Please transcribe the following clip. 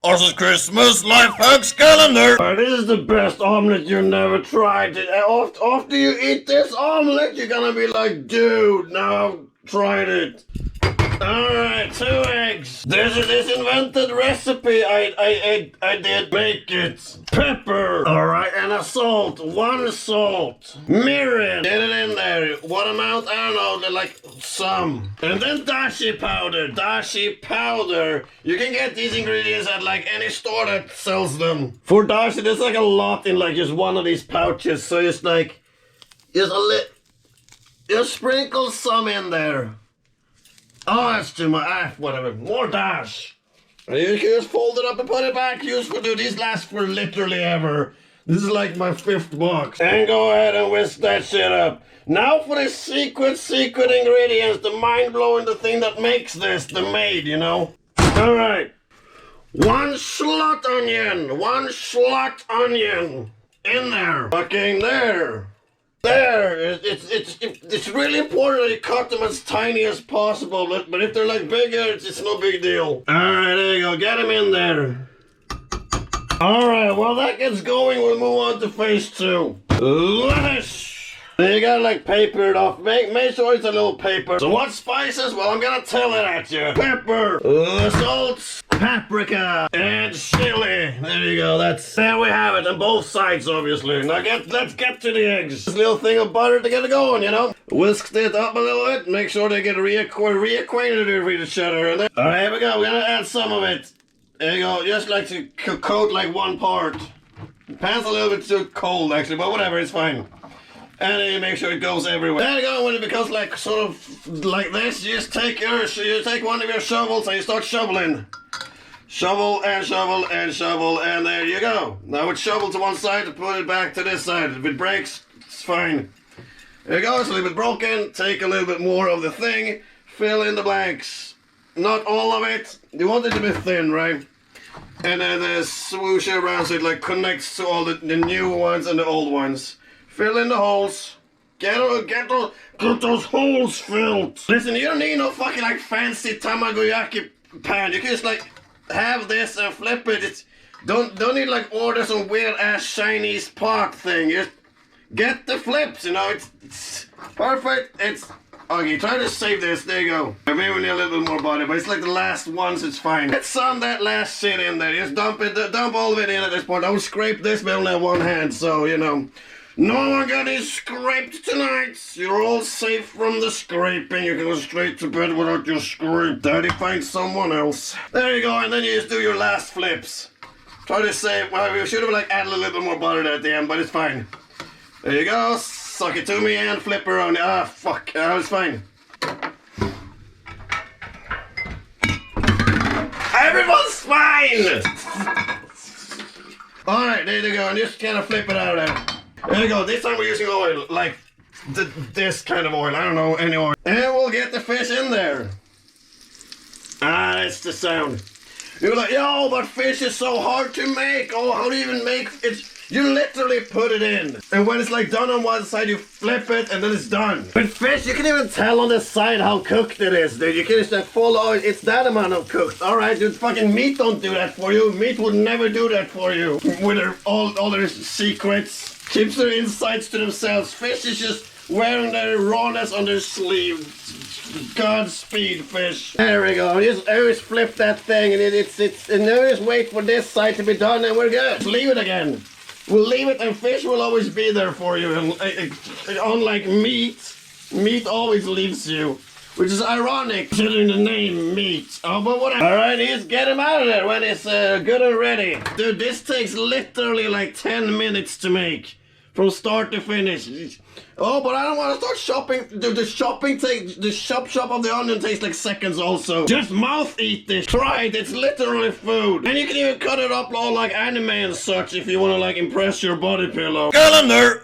Arson's Christmas Life Hacks Calendar! This is the best omelette you never tried. After you eat this omelette, you're gonna be like, dude, now I've tried it. Alright, 2 eggs. This is this invented recipe. I did make it. Pepper. Alright, and a salt. 1 salt. Mirin. Get it in there. What amount? I don't know. They're like some. And then dashi powder. Dashi powder. You can get these ingredients at like any store that sells them. For dashi, there's like a lot in like just one of these pouches. So it's like, just just sprinkle some in there. Oh, that's too much. Whatever. More dash. And you can just fold it up and put it back. Useful, dude. These last for literally ever. This is like my 5th box. And go ahead and whisk that shit up. Now for the secret ingredients. The mind-blowing, the thing that makes this. The maid, you know. Alright. 1 shallot onion. 1 shallot onion. In there. Fucking there. There, it's really important that you cut them as tiny as possible, but if they're like bigger, it's no big deal. Alright, there you go, get them in there. Alright, while that gets going, we'll move on to phase 2. Lettuce! You gotta like paper it off, make sure it's a little paper. So what spices? Well, I'm gonna tell it at you. Pepper, salt, paprika, and chili. There you go, there we have it, on both sides obviously. Now let's get to the eggs. This little thing of butter to get it going, you know. Whisk it up a little bit, make sure they get reacquainted with each other. Alright, here we go, we're gonna add some of it. There you go, just like to coat like 1 part. Pan's a little bit too cold actually, but whatever, it's fine. And then you make sure it goes everywhere. There you go, when it becomes like sort of like this, you just take one of your shovels and you start shoveling. Shovel and shovel and shovel, and there you go. Now it's shovel to one side to put it back to this side. If it breaks, it's fine. There you go, it's a little bit broken. Take a little bit more of the thing, fill in the blanks. Not all of it. You want it to be thin, right? And then swoosh it around so it like connects to all the new ones and the old ones. Fill in the holes. Get those holes filled. Listen, you don't need no fucking like fancy tamagoyaki pan. You can just like have this and flip it. Don't need like order some weird ass Chinese pot thing. Just get the flips. You know, it's perfect. Okay, try to save this. There you go. Maybe we need a little bit more butter, but it's like the last one, so it's fine. Let's some that last shit in there. Just dump all of it in at this point. Don't scrape this, but I only have 1 hand, so you know. No one got it scraped tonight. You're all safe from the scraping. You can go straight to bed without your scrape. Daddy finds someone else. There you go, and then you just do your last flips. Try to save. Well, we should have like added a little bit more butter at the end, but it's fine. There you go. Suck it to me and flip around. Ah, fuck. It's fine. Everyone's fine. All right, there you go, and just kind of flip it out of there. There you go, this time we're using oil, like this kind of oil, I don't know, any oil. And we'll get the fish in there. Ah, that's the sound. You're like, yo, but fish is so hard to make. Oh, how do you even make it? You literally put it in. And when it's like done on one side, you flip it and then it's done. With fish, you can even tell on the side how cooked it is, dude. You can just like full oil, it's that amount of cooked. Alright, dude, fucking meat don't do that for you. Meat would never do that for you. With all their secrets. Keeps their insides to themselves. Fish is just wearing their rawness on their sleeve. Godspeed, fish. There we go. Just always flip that thing, and and now just wait for this side to be done, and we're good. Just leave it again. We'll leave it, and fish will always be there for you. And unlike meat always leaves you. Which is ironic, considering the name meat. Oh, but whatever. Alright, just get him out of there when it's good and ready. Dude, this takes literally like 10 minutes to make. From start to finish. Oh, but I don't want to start shopping. Dude, the chop of the onion takes like seconds also. Just mouth eat this. Try it, it's literally food. And you can even cut it up all like anime and such if you want to like impress your body pillow. Calendar!